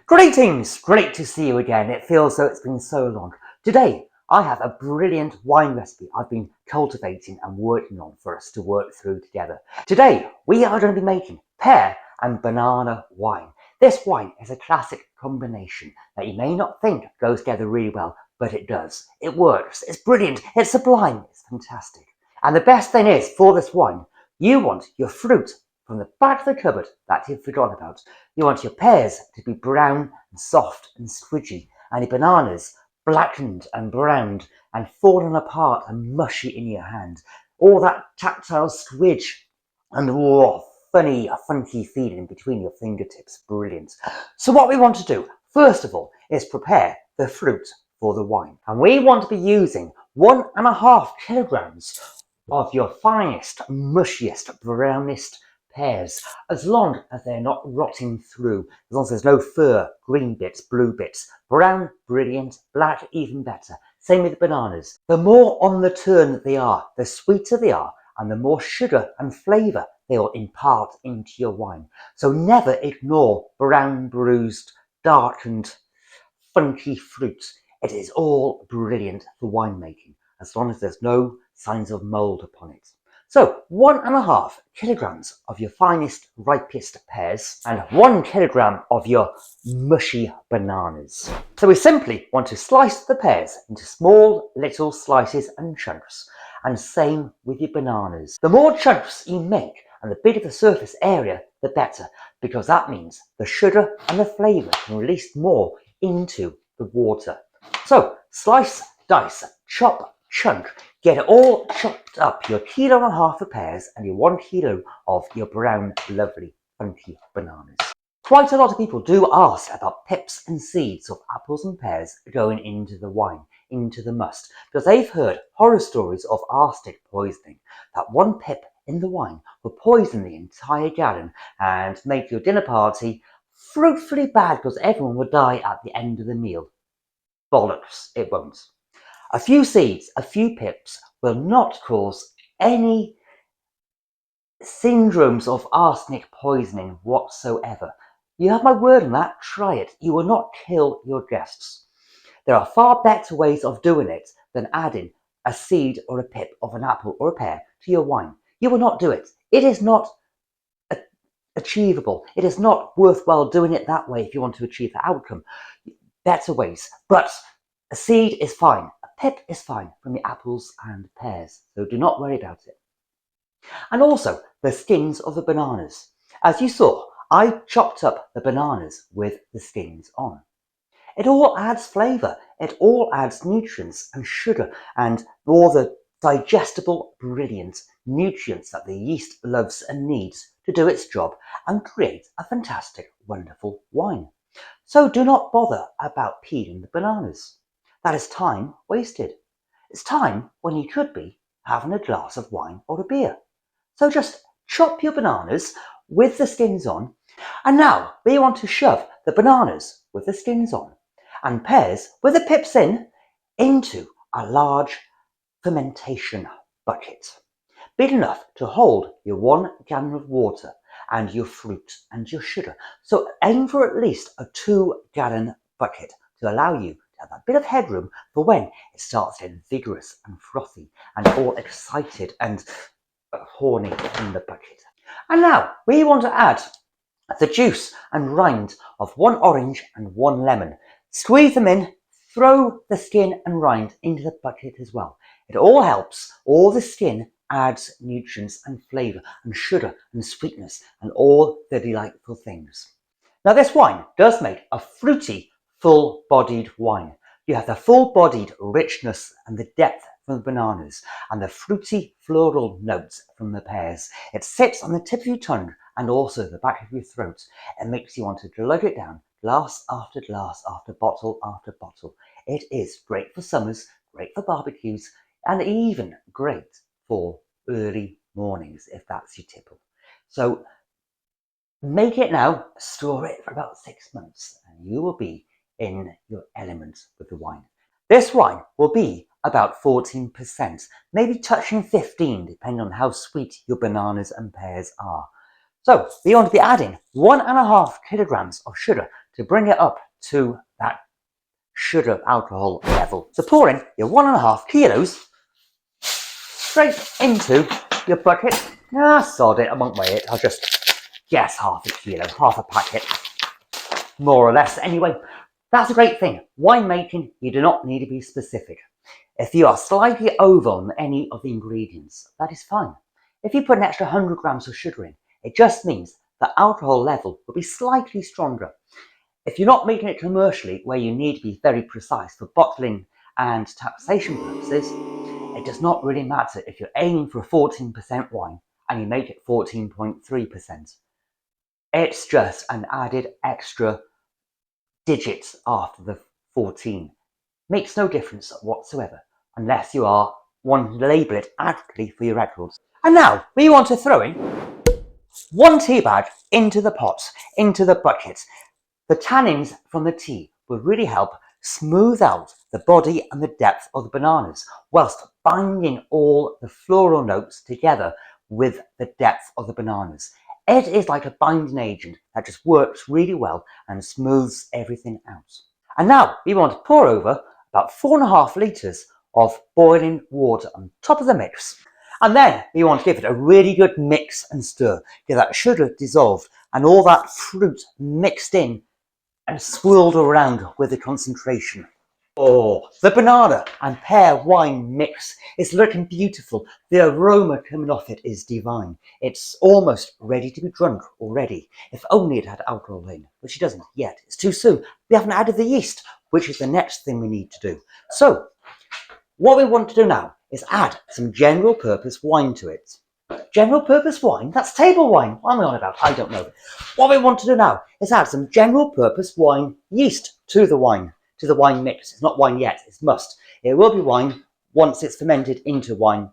Greetings! Great to see you again. It feels though it's been so long. Today, I have a brilliant wine recipe I've been cultivating and working on for us to work through together. Today, we are going to be making pear and banana wine. This wine is a classic combination that you may not think goes together really well, but it does. It works. It's brilliant. It's sublime. It's fantastic. And the best thing is, for this wine, you want your fruit from the back of the cupboard that you've forgotten about. You want your pears to be brown and soft and squidgy, and your bananas blackened and browned and fallen apart and mushy in your hand. All that tactile squidge and funky feeling between your fingertips. Brilliant. So what we want to do, first of all, is prepare the fruit for the wine. And we want to be using 1.5 kilograms of your finest, mushiest, brownest pears, as long as they're not rotting through, as long as there's no fur, green bits, blue bits. Brown, brilliant. Black, even better. Same with the bananas. The more on the turn that they are, the sweeter they are, and the more sugar and flavour they will impart into your wine. So never ignore brown, bruised, darkened, funky fruit. It is all brilliant for winemaking, as long as there's no signs of mould upon it. So 1.5 kilograms of your finest, ripest pears and 1 kilogram of your mushy bananas. So we simply want to slice the pears into small little slices and chunks, and same with your bananas. The more chunks you make and the bigger the surface area, the better, because that means the sugar and the flavour can release more into the water. So slice, dice, chop, chunk. Get it all chopped up, your 1.5 kilos of pears and your 1 kilo of your brown, lovely, funky bananas. Quite a lot of people do ask about pips and seeds of apples and pears going into the wine, into the must, because they've heard horror stories of arsenic poisoning, that one pip in the wine will poison the entire gallon and make your dinner party fruitfully bad because everyone will die at the end of the meal. Bollocks, it won't. A few seeds, a few pips will not cause any syndromes of arsenic poisoning whatsoever. You have my word on that, try it. You will not kill your guests. There are far better ways of doing it than adding a seed or a pip of an apple or a pear to your wine. You will not do it. It is not achievable. It is not worthwhile doing it that way if you want to achieve the outcome. Better ways. But a seed is fine. Pip is fine from the apples and pears, so do not worry about it. And also the skins of the bananas. As you saw, I chopped up the bananas with the skins on. It all adds flavour, it all adds nutrients and sugar and all the digestible, brilliant nutrients that the yeast loves and needs to do its job and create a fantastic, wonderful wine. So do not bother about peeling the bananas. That is time wasted. It's time when you could be having a glass of wine or a beer. So just chop your bananas with the skins on, and now we want to shove the bananas with the skins on and pears with the pips in into a large fermentation bucket, big enough to hold your 1 gallon of water and your fruit and your sugar. So aim for at least a 2-gallon bucket to allow you have a bit of headroom for when it starts getting vigorous and frothy and all excited and horny in the bucket. And now we want to add the juice and rind of 1 orange and 1 lemon. Squeeze them in, throw the skin and rind into the bucket as well. It all helps. All the skin adds nutrients and flavour and sugar and sweetness and all the delightful things. Now this wine does make a fruity, full-bodied wine. You have the full-bodied richness and the depth from the bananas and the fruity floral notes from the pears. It sits on the tip of your tongue and also the back of your throat. It makes you want to glug it down, glass after glass after bottle after bottle. It is great for summers, great for barbecues, and even great for early mornings if that's your tipple. So make it now, store it for about 6 months, and you will be in your element with the wine. This wine will be about 14%, maybe touching 15, depending on how sweet your bananas and pears are. So we want to be adding 1.5 kilograms of sugar to bring it up to that sugar alcohol level. So pour in your 1.5 kilos straight into your bucket. Sod it, I won't weigh it, I'll just guess half a kilo, half a packet, more or less. Anyway, that's a great thing. Winemaking, you do not need to be specific. If you are slightly over on any of the ingredients, that is fine. If you put an extra 100 grams of sugar in, it just means the alcohol level will be slightly stronger. If you're not making it commercially, where you need to be very precise for bottling and taxation purposes, it does not really matter if you're aiming for a 14% wine and you make it 14.3%. It's just an added extra digit after the 14. Makes no difference whatsoever, unless you are wanting to label it accurately for your records. And now we want to throw in 1 tea bag into the pot, into the bucket. The tannins from the tea will really help smooth out the body and the depth of the bananas, whilst binding all the floral notes together with the depth of the bananas. It is like a binding agent that just works really well and smooths everything out. And now we want to pour over about 4.5 litres of boiling water on top of the mix. And then we want to give it a really good mix and stir. Get that sugar dissolved and all that fruit mixed in and swirled around with the concentration. Oh, the banana and pear wine mix is looking beautiful. The aroma coming off it is divine. It's almost ready to be drunk already. If only it had alcohol in, which it doesn't yet. It's too soon. We haven't added the yeast, which is the next thing we need to do. So, what we want to do now is add some general purpose wine to it. General purpose wine? That's table wine. What am I on about? I don't know. What we want to do now is add some general purpose wine yeast to the wine mix. It's not wine yet, it's must. It will be wine once it's fermented into wine,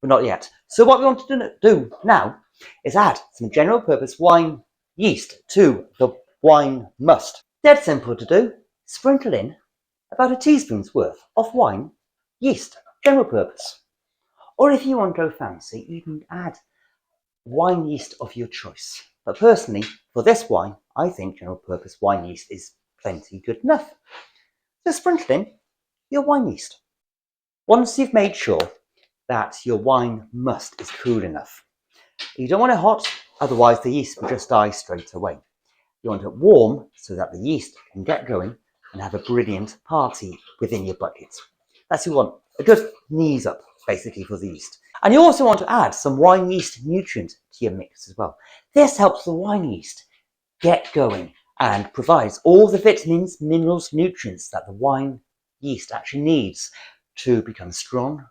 but not yet. So what we want to do now is add some general purpose wine yeast to the wine must. Dead simple to do. Sprinkle in about a teaspoon's worth of wine yeast, general purpose. Or if you want to go fancy, you can add wine yeast of your choice. But personally, for this wine, I think general purpose wine yeast is plenty good enough. So sprinkle in your wine yeast. Once you've made sure that your wine must is cool enough. You don't want it hot, otherwise the yeast will just die straight away. You want it warm so that the yeast can get going and have a brilliant party within your bucket. That's what you want, a good knees up basically for the yeast. And you also want to add some wine yeast nutrient to your mix as well. This helps the wine yeast get going and provides all the vitamins, minerals, nutrients that the wine yeast actually needs to become strong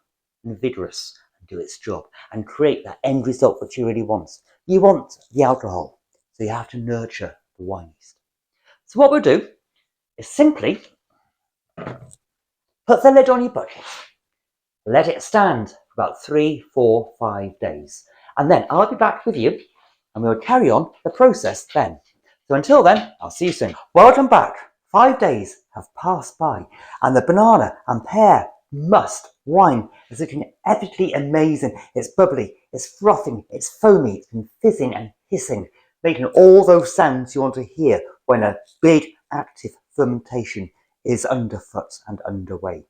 and vigorous and do its job and create that end result that you really want. You want the alcohol, so you have to nurture the wine yeast. So what we'll do is simply put the lid on your bucket, let it stand for about 3, 4, 5 days, and then I'll be back with you and we'll carry on the process then. So until then, I'll see you soon. Welcome back. 5 days have passed by and the banana and pear must wine is looking epically amazing. It's bubbly, it's frothing, it's foamy, it's been fizzing and hissing, making all those sounds you want to hear when a big active fermentation is underfoot and underway.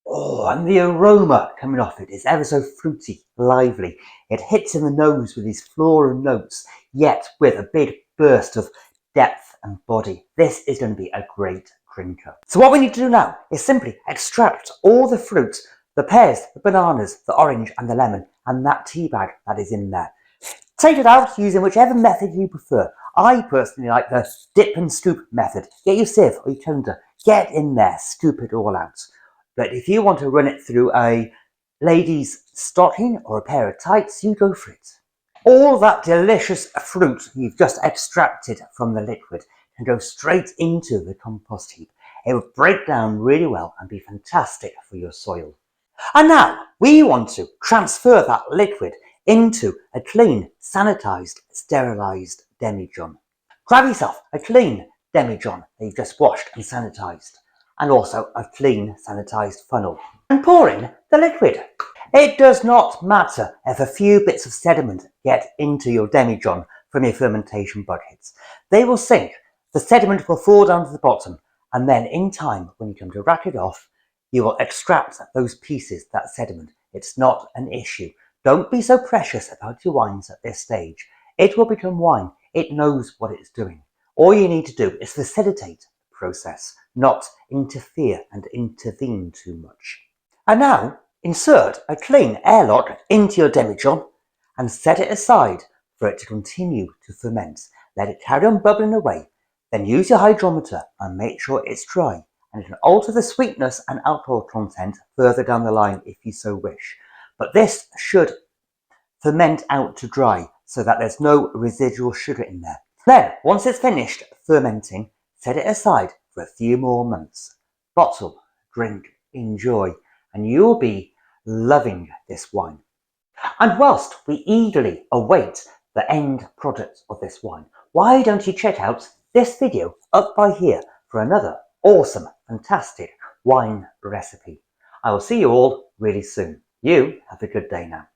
Oh, and the aroma coming off it is ever so fruity, lively. It hits in the nose with these floral notes, yet with a big burst of depth and body. This is going to be a great drinker. So what we need to do now is simply extract all the fruit, the pears, the bananas, the orange and the lemon, and that tea bag that is in there. Take it out using whichever method you prefer. I personally like the dip and scoop method. Get your sieve or your colander, get in there, scoop it all out. But if you want to run it through a lady's stocking or a pair of tights, you go for it. All that delicious fruit you've just extracted from the liquid can go straight into the compost heap. It will break down really well and be fantastic for your soil. And now we want to transfer that liquid into a clean, sanitized, sterilized demijohn. Grab yourself a clean demijohn that you've just washed and sanitized, and also a clean, sanitized funnel, and pour in the liquid. It does not matter if a few bits of sediment get into your demijohn from your fermentation buckets. They will sink The sediment will fall down to the bottom, and then in time, when you come to rack it off, you will extract those pieces, that sediment. It's not an issue. Don't be so precious about your wines at this stage. It will become wine. It knows what it's doing. All you need to do is facilitate the process, not interfere and intervene too much. And now, insert a clean airlock into your demijohn and set it aside for it to continue to ferment. Let it carry on bubbling away. Then use your hydrometer and make sure it's dry, and you can alter the sweetness and alcohol content further down the line if you so wish. But this should ferment out to dry so that there's no residual sugar in there. Then, once it's finished fermenting, set it aside for a few more months. Bottle, drink, enjoy, and you'll be loving this wine. And whilst we eagerly await the end product of this wine, why don't you check out this video up by here for another awesome, fantastic wine recipe. I will see you all really soon. You have a good day now.